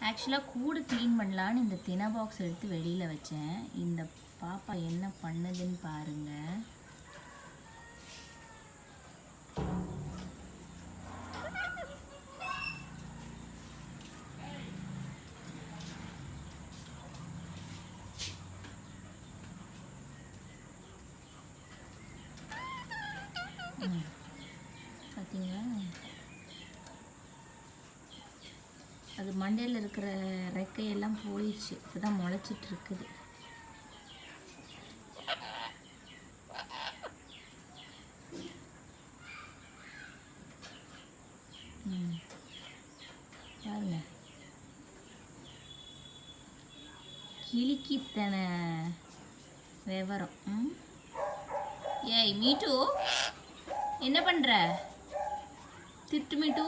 ஆக்சுவலாக கூடு க்ளீன் பண்ணலான்னு இந்த தின பாக்ஸ் எடுத்து வெளியில் வச்சேன். இந்த பாப்பா என்ன பண்ணுதுன்னு பாருங்கள். பார்த்தீங்களா, அது மண்டையில் இருக்கிற ரெக்கையெல்லாம் போயிடுச்சு. இப்போ தான் முளைச்சிட்டு இருக்குது. பாருங்க, கிளிக்கித்தன விவரம். ஏய் மீட்டு, என்ன பண்ணுற? திட்டு மீட்டு.